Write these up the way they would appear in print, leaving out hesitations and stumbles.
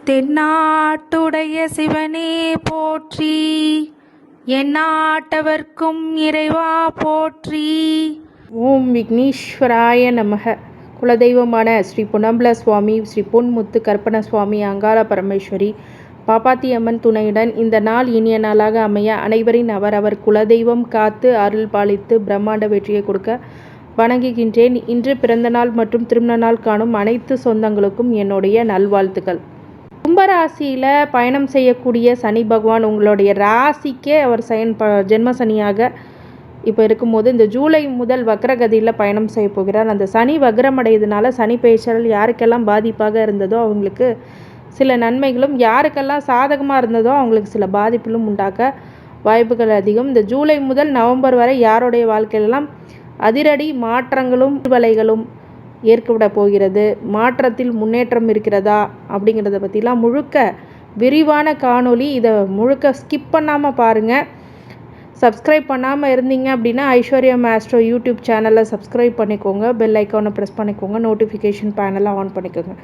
தென்னாட்டுடைய சிவனே போற்றி, எந்நாட்டவர்க்கும் இறைவா போற்றி. ஓம் விக்னேஸ்வராய நமக. குலதெய்வமான ஸ்ரீ பொன்னம்பல சுவாமி, ஸ்ரீ பொன்முத்து கற்பன சுவாமி, அங்காள பரமேஸ்வரி, பாப்பாத்தியம்மன் துணையுடன் இந்த நாள் இனிய நாளாக அமைய அனைவரின் அவரவர் குலதெய்வம் காத்து அருள் பாலித்து பிரம்மாண்ட வெற்றியை கொடுக்க வணங்குகின்றேன். இன்று பிறந்தநாள் மற்றும் திருமண நாள் காணும் அனைத்து சொந்தங்களுக்கும் என்னுடைய நல்வாழ்த்துக்கள். கும்பராசியில் பயணம் செய்யக்கூடிய சனி பகவான் உங்களுடைய ராசிக்கே அவர் ஜென்ம சனியாக இப்போ இருக்கும்போது இந்த ஜூலை முதல் வக்ரகதியில் பயணம் செய்ய போகிறார். அந்த சனி வக்ரமடையதுனால சனி பெயர்ச்சால் யாருக்கெல்லாம் பாதிப்பாக இருந்ததோ அவங்களுக்கு சில நன்மைகளும், யாருக்கெல்லாம் சாதகமாக இருந்ததோ அவங்களுக்கு சில பாதிப்புகளும் உண்டாக்க வாய்ப்புகள் அதிகம். இந்த ஜூலை முதல் நவம்பர் வரை யாருடைய வாழ்க்கையிலெல்லாம் அதிரடி மாற்றங்களும் வலைகளும் ஏற்கவிட போகிறது, மாற்றத்தில் முன்னேற்றம் இருக்கிறதா அப்படிங்கிறத பற்றிலாம் முழுக்க விரிவான காணொளி. இதை முழுக்க ஸ்கிப் பண்ணாமல் பாருங்கள். சப்ஸ்கிரைப் பண்ணாமல் இருந்தீங்க அப்படின்னா ஐஸ்வர்யா ஆஸ்ட்ரோ யூடியூப் சேனலை சப்ஸ்கிரைப் பண்ணிக்கோங்க, பெல் ஐக்கானை ப்ரெஸ் பண்ணிக்கோங்க, நோட்டிஃபிகேஷன் பேனலை ஆன் பண்ணிக்கோங்க.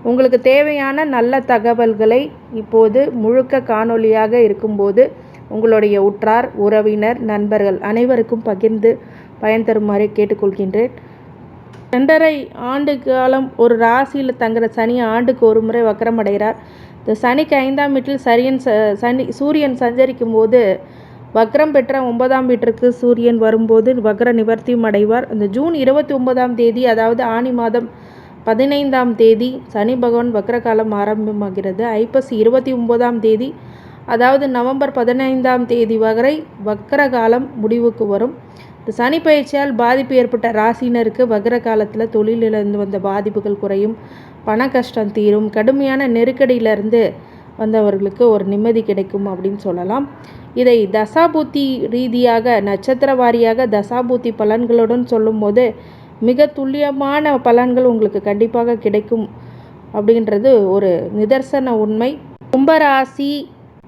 உங்களுக்கு தேவையான நல்ல தகவல்களை இப்போது முழுக்க காணொளியாக இருக்கும்போது உங்களுடைய உற்றார் உறவினர் நண்பர்கள் அனைவருக்கும் பகிர்ந்து பயன் தருமாறு கேட்டுக்கொள்கின்றேன். 2.5 ஆண்டு காலம் ஒரு ராசியில் தங்குற சனி ஆண்டுக்கு ஒரு முறை வக்ரமடைகிறார். இந்த சனிக்கு 5ஆம் வீட்டில் சூரியன் சஞ்சரிக்கும் போது வக்ரம் பெற்ற 9ஆம் வீட்டிற்கு சூரியன் வரும்போது வக்ர நிவர்த்தியும் அடைவார். இந்த ஜூன் 29ஆம் தேதி, அதாவது ஆனி மாதம் 15ஆம் தேதி சனி பகவான் வக்ர காலம் ஆரம்பமாகிறது. ஐப்பசி 29ஆம் தேதி, அதாவது நவம்பர் 15ஆம் தேதி வரை வக்ர காலம் முடிவுக்கு வரும். இந்த சனி பயிற்சியால் பாதிப்பு ஏற்பட்ட ராசினருக்கு வக்ர காலத்தில் தொழிலிருந்து வந்த பாதிப்புகள் குறையும், பண கஷ்டம் தீரும், கடுமையான நெருக்கடியிலிருந்து வந்தவர்களுக்கு ஒரு நிம்மதி கிடைக்கும் அப்படின்னு சொல்லலாம். இதை தசாபூத்தி ரீதியாக நட்சத்திர வாரியாக தசாபூத்தி பலன்களுடன் சொல்லும்போது மிக துல்லியமான பலன்கள் உங்களுக்கு கண்டிப்பாக கிடைக்கும் அப்படின்றது ஒரு நிதர்சன உண்மை. கும்பராசி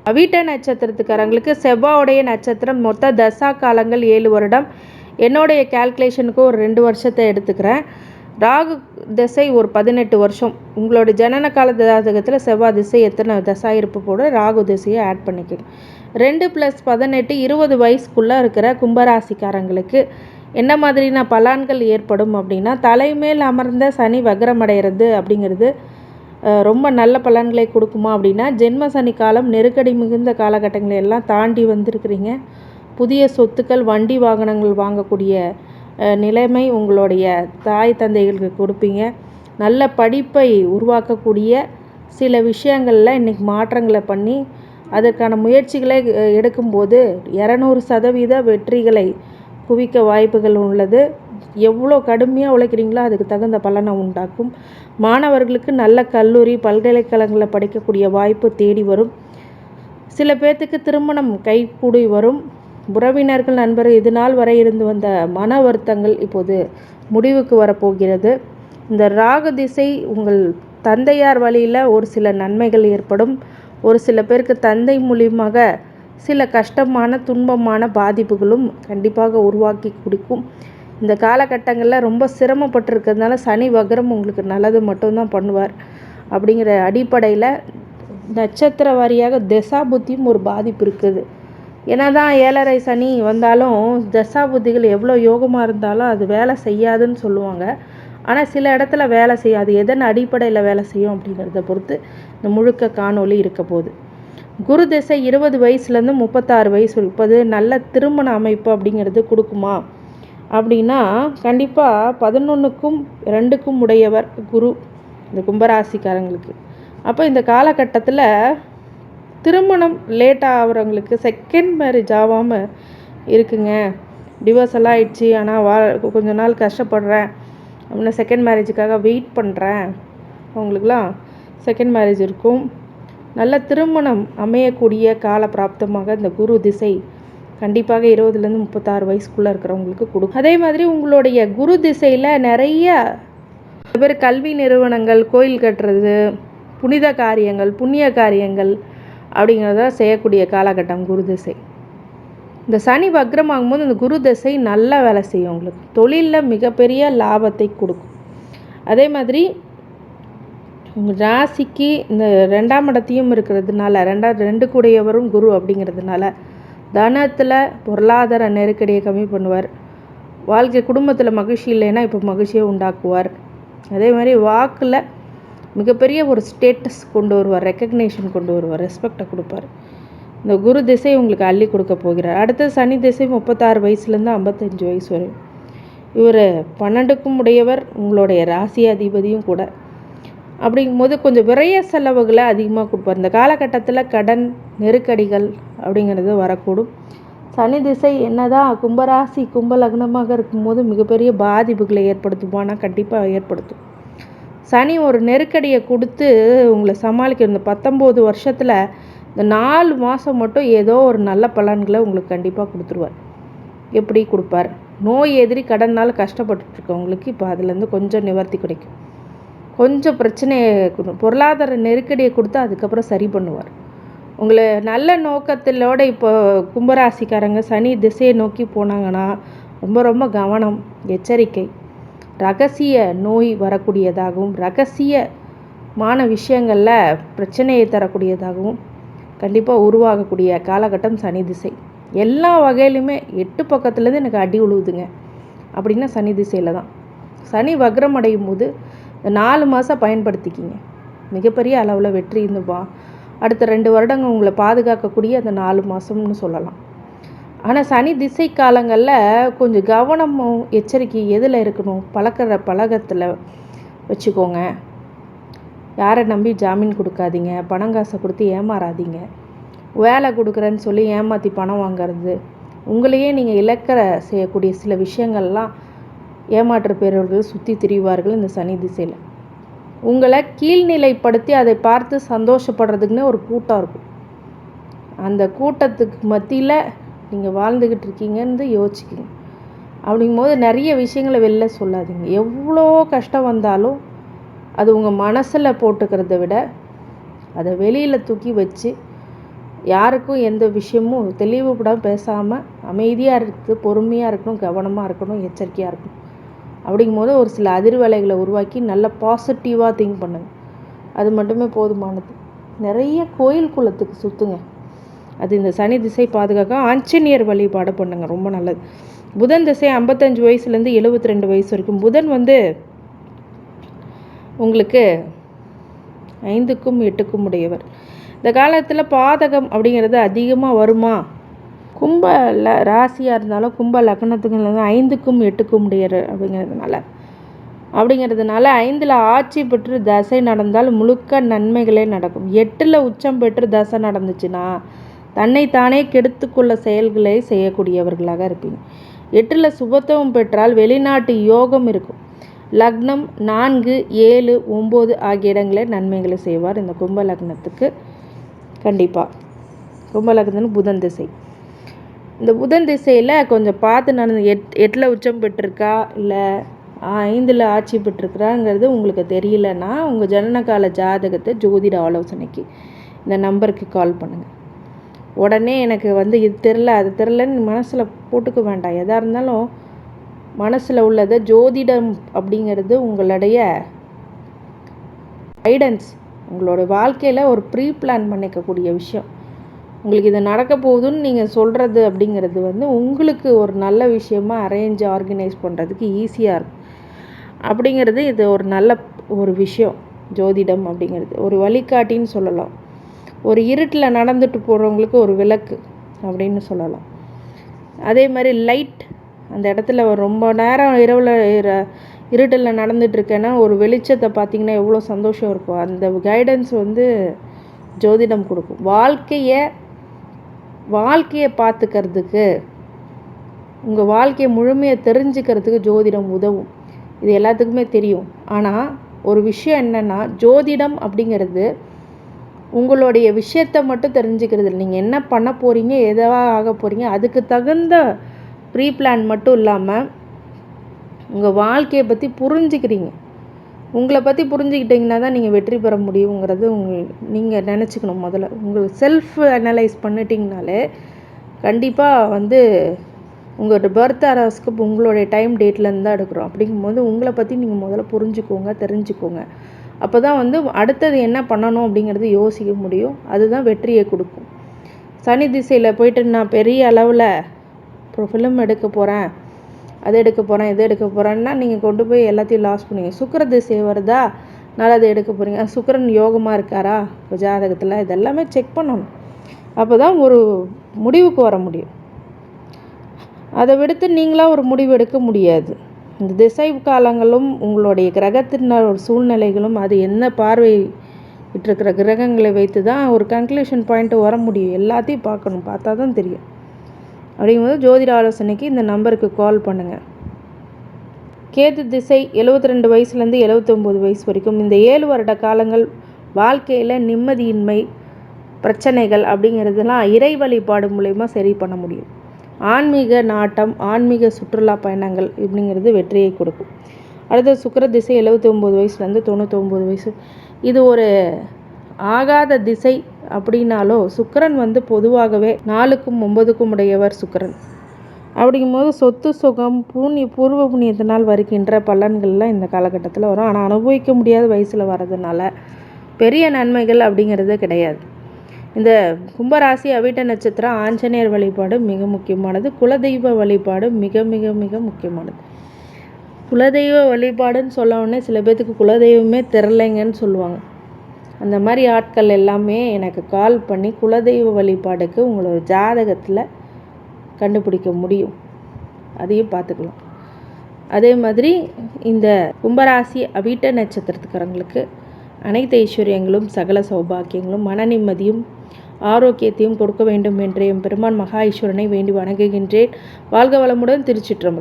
அவிட்ட நட்சத்திரத்துக்காரங்களுக்கு செவ்வாயுடைய நட்சத்திரம் மொத்த தசா காலங்கள் 7 வருடம். என்னுடைய கால்குலேஷனுக்கு ஒரு 2 வருஷத்தை எடுத்துக்கிறேன். ராகு திசை ஒரு 18 வருஷம். உங்களோட ஜனன கால ஜாதகத்தில் செவ்வாய் திசை எத்தனை தசா இருப்பு போட ராகு திசையை ஆட் பண்ணிக்கணும். 2 + 18 20 வயசுக்குள்ளே இருக்கிற கும்பராசிக்காரங்களுக்கு என்ன மாதிரியான பலன்கள் ஏற்படும் அப்படின்னா, தலைமேல் அமர்ந்த சனி வக்ரமடைகிறது அப்படிங்கிறது ரொம்ப நல்ல பலன்களை கொடுக்குமா அப்படின்னா, ஜென்ம சனி காலம் நெருக்கடி மிகுந்த காலகட்டங்களை எல்லாம் தாண்டி வந்திருக்கிறீங்க. புதிய சொத்துக்கள், வண்டி வாகனங்கள் வாங்கக்கூடிய நிலைமை உங்களுடைய தாய் தந்தைகளுக்கு கொடுப்பீங்க. நல்ல படிப்பை உருவாக்கக்கூடிய சில விஷயங்களில் இன்றைக்கி மாற்றங்களை பண்ணி அதற்கான முயற்சிகளை எடுக்கும்போது 200% வெற்றிகளை குவிக்க வாய்ப்புகள் உள்ளது. எவ்வளோ கடுமையாக உழைக்கிறீங்களோ அதுக்கு தகுந்த பலனை உண்டாக்கும். மாணவர்களுக்கு நல்ல கல்லூரி பல்கலைக்கழகங்களில் படிக்கக்கூடிய வாய்ப்பு தேடி வரும். சில பேர்த்துக்கு திருமணம் கைகூடி வரும். உறவினர்கள் நண்பர்கள் இது நாள் வரை இருந்து வந்த மன வருத்தங்கள் இப்போது முடிவுக்கு வரப்போகிறது. இந்த ராகு திசை உங்கள் தந்தையார் வழியில் ஒரு சில நன்மைகள் ஏற்படும். ஒரு சில பேருக்கு தந்தை மூலியமாக சில கஷ்டமான துன்பமான பாதிப்புகளும் கண்டிப்பாக உருவாக்கி கொடுக்கும். இந்த காலகட்டங்களில் ரொம்ப சிரமப்பட்டிருக்கிறதுனால சனி வக்ரம் உங்களுக்கு நல்லது மட்டும்தான் பண்ணுவார். அப்படிங்கிற அடிப்படையில் நட்சத்திர வாரியாக தசா புத்தியும் ஒரு பாதிப்பு இருக்குது. ஏன்னா தான் 7.5 சனி வந்தாலும் தசா புத்திகள் எவ்வளோ யோகமாக இருந்தாலும் அது வேலை செய்யாதுன்னு சொல்லுவாங்க. ஆனால் சில இடத்துல வேலை செய்யாது. எதன் அடிப்படையில் வேலை செய்யும் அப்படிங்கிறத பொறுத்து இந்த முழுக்க காணொளி இருக்க போகுது. குரு திசை 20 வயசுலேருந்து 36 வயசு இருப்பது நல்ல திருமண அமைப்பு அப்படிங்கிறது கொடுக்குமா அப்படின்னா, கண்டிப்பாக 11க்கும் 2க்கும் உடையவர் குரு இந்த கும்பராசிக்காரங்களுக்கு. அப்போ இந்த காலகட்டத்தில் திருமணம் லேட்டாக ஆகிறவங்களுக்கு செகண்ட் மேரேஜ் ஆகாமல் இருக்குங்க, டிவோர்ஸ் எல்லாம் ஆயிடுச்சு, ஆனால் கொஞ்ச நாள் கஷ்டப்படுறேன் அப்படின்னா செகண்ட் மேரேஜுக்காக வெயிட் பண்ணுறேன், அவங்களுக்குலாம் செகண்ட் மேரேஜ் இருக்கும். நல்ல திருமணம் அமையக்கூடிய கால பிராப்தமாக இந்த குரு திசை கண்டிப்பாக 20லேருந்து 36 வயசுக்குள்ளே இருக்கிறவங்களுக்கு கொடுக்கும். அதே மாதிரி உங்களுடைய குரு திசையில் நிறைய பேர் கல்வி நிறுவனங்கள், கோயில் கட்டுறது, புனித காரியங்கள், புண்ணிய காரியங்கள் அப்படிங்கிறத செய்யக்கூடிய காலகட்டம் குரு திசை. இந்த சனி வக்ரமாகும்போது இந்த குரு திசை நல்ல வேலை செய்யும். உங்களுக்கு தொழிலில் மிகப்பெரிய லாபத்தை கொடுக்கும். அதே மாதிரி உங்கள் ராசிக்கு இந்த 2ஆம் இடத்தையும் இருக்கிறதுனால 2 கூடையவரும் குரு அப்படிங்கிறதுனால தனத்தில் பொருளாதார நெருக்கடியை கம்மி பண்ணுவார். வாழ்க்கை குடும்பத்தில் மகிழ்ச்சி இல்லைன்னா இப்போ மகிழ்ச்சியை உண்டாக்குவார். அதே மாதிரி வாக்கில் மிகப்பெரிய ஒரு ஸ்டேட்டஸ் கொண்டு வருவார், ரெக்கக்னேஷன் கொண்டு வருவார், ரெஸ்பெக்டை கொடுப்பார். இந்த குரு திசை உங்களுக்கு அள்ளி கொடுக்க போகிறார். அடுத்தது சனி திசை 36 வயசுலேருந்து 55 வயசு வரையும். இவர் 12க்கும் உடையவர், உங்களுடைய ராசி அதிபதியும் கூட. அப்படிங்கும்போது கொஞ்சம் விரைய செலவுகளை அதிகமாக கொடுப்பார். இந்த காலகட்டத்தில் கடன் நெருக்கடிகள் அப்படிங்கிறது வரக்கூடும். சனி திசை என்னதான் கும்பராசி கும்ப லக்னமாக இருக்கும்போது மிகப்பெரிய பாதிப்புகளை ஏற்படுத்துமானா கண்டிப்பாக ஏற்படுத்தும். சனி ஒரு நெருக்கடியை கொடுத்து உங்களை சமாளிக்க இந்த 19 வருஷத்தில் இந்த 4 மாதம் மட்டும் ஏதோ ஒரு நல்ல பலன்களை உங்களுக்கு கண்டிப்பாக கொடுத்துருவார். எப்படி கொடுப்பார்? நோய் எதிரி கடனால் கஷ்டப்பட்டுருக்கவங்களுக்கு இப்போ அதுலேருந்து கொஞ்சம் நிவர்த்தி கிடைக்கும். கொஞ்சம் பிரச்சனையை பொருளாதார நெருக்கடியை கொடுத்து அதுக்கப்புறம் சரி பண்ணுவார். உங்களை நல்ல நோக்கத்திலோடு இப்போ கும்பராசிக்காரங்க சனி திசையை நோக்கி போனாங்கன்னா ரொம்ப ரொம்ப கவனம், எச்சரிக்கை. ரகசிய நோய் வரக்கூடியதாகவும் ரகசியமான விஷயங்களில் பிரச்சனையை தரக்கூடியதாகவும் கண்டிப்பாக உருவாகக்கூடிய காலகட்டம் சனி திசை. எல்லா வகையிலுமே 8 பக்கத்துலேருந்து எனக்கு அடி உழுவுதுங்க அப்படின்னா சனி திசையில் தான். சனி வக்ரம் அடையும் போது இந்த 4 மாதம் பயன்படுத்திக்கிங்க. மிகப்பெரிய அளவில் வெற்றி அடுத்த 2 வருடங்கள் உங்களை பாதுகாக்கக்கூடிய அந்த 4 மாதம்னு சொல்லலாம். ஆனால் சனி திசை காலங்களில் கொஞ்சம் கவனமும் எச்சரிக்கை எதில் இருக்கணும்? பழக்கத்தில் வச்சுக்கோங்க. யாரை நம்பி ஜாமீன் கொடுக்காதீங்க, பணங்காசை கொடுத்து ஏமாறாதீங்க. வேலை கொடுக்குறேன்னு சொல்லி ஏமாற்றி பணம் வாங்கிறது, உங்களையே நீங்கள் இழக்கிற செய்யக்கூடிய சில விஷயங்கள்லாம் ஏமாற்று பெறுவர்கள் சுற்றி திரிவார்கள் இந்த சனி திசையில். உங்களை கீழ்நிலைப்படுத்தி அதை பார்த்து சந்தோஷப்படுறதுக்குன்னு ஒரு கூட்டம் இருக்கும். அந்த கூட்டத்துக்கு மத்தியில் நீங்கள் வாழ்ந்துக்கிட்டு இருக்கீங்கன்னு யோசிச்சுக்கிங்க. அப்படிங்கும்போது நிறைய விஷயங்களை வெளில சொல்லாதீங்க. எவ்வளோ கஷ்டம் வந்தாலும் அது உங்கள் மனசில் போட்டுக்கிறத விட அதை வெளியில் தூக்கி வச்சு யாருக்கும் எந்த விஷயமும் தெளிவுபடாமல் பேசாமல் அமைதியாக இருக்குது, பொறுமையாக இருக்கணும், கவனமாக இருக்கணும், எச்சரிக்கையாக இருக்கணும். அப்படிங்கும்போது ஒரு சில அதிர்வலைகளை உருவாக்கி நல்ல பாசிட்டிவாக திங்க் பண்ணுங்கள். அது மட்டுமே போதுமானது. நிறைய கோயில் குளத்துக்கு சுற்றுங்க. அது இந்த சனி திசை பாதுகாக்க ஆஞ்சநேயர் வழிபாடு பண்ணுங்க, ரொம்ப நல்லது. புதன் திசை 55 வயசுலேருந்து 72 வயசு வரைக்கும். புதன் உங்களுக்கு 5க்கும் 8க்கும் உடையவர். இந்த காலத்தில் பாதகம் அப்படிங்கிறது அதிகமாக வருமா? கும்ப ராசியாக இருந்தாலும் கும்ப லக்னத்துக்கு 5க்கும் 8க்கும் உடையவர் அப்படிங்கிறதுனால 5ல் ஆட்சி பெற்று தசை நடந்தால் முழுக்க நன்மைகளே நடக்கும். 8ல் உச்சம் பெற்று தசை நடந்துச்சுன்னா தன்னைத்தானே கெடுத்துக்கொள்ள செயல்களை செய்யக்கூடியவர்களாக இருப்பீங்க. 8ல் சுபத்துவம் பெற்றால் வெளிநாட்டு யோகம் இருக்கும். லக்னம் 4, 7, 9 ஆகிய இடங்களில் நன்மைகளை செய்வார் இந்த கும்ப லக்னத்துக்கு. கண்டிப்பாக கும்ப லக்னத்துக்கு புதன் திசை. இந்த புதன் திசையில் கொஞ்சம் பார்த்து நடந்து 8ல் உச்சம் பெற்றிருக்கா இல்லை 5ல் ஆட்சி பெற்றிருக்கிறாங்கிறது உங்களுக்கு தெரியலன்னா உங்கள் ஜனனகால ஜாதகத்தை ஜோதிட ஆலோசனைக்கு இந்த நம்பருக்கு கால் பண்ணுங்கள். உடனே எனக்கு இது தெரில அது தெரிலன்னு மனசில் போட்டுக்க வேண்டாம். எதாக இருந்தாலும் மனசில் உள்ளதை ஜோதிடம் அப்படிங்கிறது உங்களுடைய கைடன்ஸ், உங்களோட வாழ்க்கையில் ஒரு ப்ரீ பிளான் பண்ணிக்கக்கூடிய விஷயம். உங்களுக்கு இது நடக்க போகுதுன்னு நீங்கள் சொல்கிறது அப்படிங்கிறது உங்களுக்கு ஒரு நல்ல விஷயமாக அரேஞ்ச் ஆர்கனைஸ் பண்ணுறதுக்கு ஈஸியாக இருக்கும். அப்படிங்கிறது இது ஒரு நல்ல ஒரு விஷயம். ஜோதிடம் அப்படிங்கிறது ஒரு வழிகாட்டின்னு சொல்லலாம். ஒரு இருட்டில் நடந்துட்டு போகிறவங்களுக்கு ஒரு விளக்கு அப்படின்னு சொல்லலாம். அதே மாதிரி லைட், அந்த இடத்துல ரொம்ப நேரம் இரவில் இருட்டில் நடந்துட்டுருக்கேன்னா ஒரு வெளிச்சத்தை பார்த்திங்கன்னா எவ்வளோ சந்தோஷம் இருக்கும். அந்த கைடன்ஸ் ஜோதிடம் கொடுக்கும். வாழ்க்கையை பார்த்துக்கிறதுக்கு, உங்கள் வாழ்க்கையை முழுமையை தெரிஞ்சுக்கிறதுக்கு ஜோதிடம் உதவும். இது எல்லாத்துக்குமே தெரியும். ஆனால் ஒரு விஷயம் என்னென்னா, ஜோதிடம் அப்படிங்கிறது உங்களுடைய விஷயத்தை மட்டும் தெரிஞ்சுக்கிறது இல்லை. நீங்கள் என்ன பண்ண போகிறீங்க, எதாவது ஆக போகிறீங்க, அதுக்கு தகுந்த ப்ரீ பிளான் மட்டும் இல்லாமல் உங்கள் வாழ்க்கையை பற்றி புரிஞ்சுக்கிறீங்க. உங்களை பற்றி புரிஞ்சுக்கிட்டிங்கன்னா தான் நீங்கள் வெற்றி பெற முடியுங்கிறது நீங்கள் நினச்சிக்கணும். முதல்ல உங்களுக்கு செல்ஃப் அனலைஸ் பண்ணிட்டீங்கனாலே கண்டிப்பாக உங்களோட பர்த் ஹாரோஸ்கோப் உங்களுடைய டைம் டேட்லேருந்து தான் எடுக்கிறோம். அப்படிங்கும்போது உங்களை பற்றி நீங்கள் முதல்ல புரிஞ்சுக்கோங்க, தெரிஞ்சுக்கோங்க. அப்போ தான் வந்து அடுத்தது என்ன பண்ணணும் அப்படிங்கிறது யோசிக்க முடியும். அதுதான் வெற்றியை கொடுக்கும். சனி திசையில் போயிட்டு நான் பெரிய அளவில் இப்போ ஃபிலிம் எடுக்க போகிறேன், அது எடுக்க போகிறேன், இது எடுக்க போகிறேன்னா நீங்கள் கொண்டு போய் எல்லாத்தையும் லாஸ் பண்ணுவீங்க. சுக்கிர திசை வருதா, நல்லது எடுக்க போகிறீங்க. சுக்கிரன் யோகமாக இருக்காரா இப்போ ஜாதகத்தில், இதெல்லாமே செக் பண்ணணும். அப்போ தான் ஒரு முடிவுக்கு வர முடியும். அதை விடுத்து நீங்களாக ஒரு முடிவு எடுக்க முடியாது. இந்த திசை காலங்களும் உங்களுடைய கிரகத்தின் ஒரு சூழ்நிலைகளும் அது என்ன பார்வை விட்டுருக்கிற கிரகங்களை வைத்து தான் ஒரு கன்க்ளூஷன் பாயிண்ட்டு வர முடியும். எல்லாத்தையும் பார்க்கணும், பார்த்தா தான் தெரியும். அப்படிங்கும்போது ஜோதிட ஆலோசனைக்கு இந்த நம்பருக்கு கால் பண்ணுங்கள். கேது திசை 72 வயசுலேருந்து 79 வயசு வரைக்கும் இந்த 7 வருட காலங்கள் வாழ்க்கையில் நிம்மதியின்மை, பிரச்சனைகள் அப்படிங்கிறதுலாம் இறை வழிபாடு மூலயமா சரி பண்ண முடியும். ஆன்மீக நாட்டம், ஆன்மீக சுற்றுலா பயணங்கள் இப்படிங்கிறது வெற்றியை கொடுக்கும். அடுத்து சுக்கிர திசை 79 வயசுலேருந்து 99 வயசு. இது ஒரு ஆகாத திசை அப்படின்னாலோ சுக்கிரன் வந்து பொதுவாகவே 4க்கும் 9க்கும் உடையவர் சுக்கிரன். அப்படிங்கும்போது சொத்து சுகம் பூர்வ புண்ணியத்தினால் வருகின்ற பலன்கள்லாம் இந்த காலகட்டத்தில் வரும். ஆனால் அனுபவிக்க முடியாத வயசில் வர்றதுனால பெரிய நன்மைகள் அப்படிங்கிறது கிடையாது. இந்த கும்பராசி அவிட்ட நட்சத்திரம் ஆஞ்சநேயர் வழிபாடு மிக முக்கியமானது. குலதெய்வ வழிபாடு மிக மிக மிக முக்கியமானது. குலதெய்வ வழிபாடுன்னு சொல்ல உடனே சில பேர்த்துக்கு குலதெய்வமே தெரிலைங்கன்னு சொல்லுவாங்க. அந்த மாதிரி ஆட்கள் எல்லாமே எனக்கு கால் பண்ணி குலதெய்வ வழிபாடுக்கு உங்களோட ஜாதகத்தில் கண்டுபிடிக்க முடியும். அதையும் பார்த்துக்கலாம். அதே மாதிரி இந்த கும்பராசி அவிட்ட நட்சத்திரத்துக்காரங்களுக்கு அனைத்து ஐஸ்வர்யங்களும் சகல சௌபாக்கியங்களும் மன நிம்மதியும் ஆரோக்கியத்தையும் கொடுக்க வேண்டும் என்று என் பெருமான் மகா ஈஸ்வரனை வேண்டி வணங்குகின்றேன். வாழ்க வளமுடன். திருச்சிற்றம்பலம்.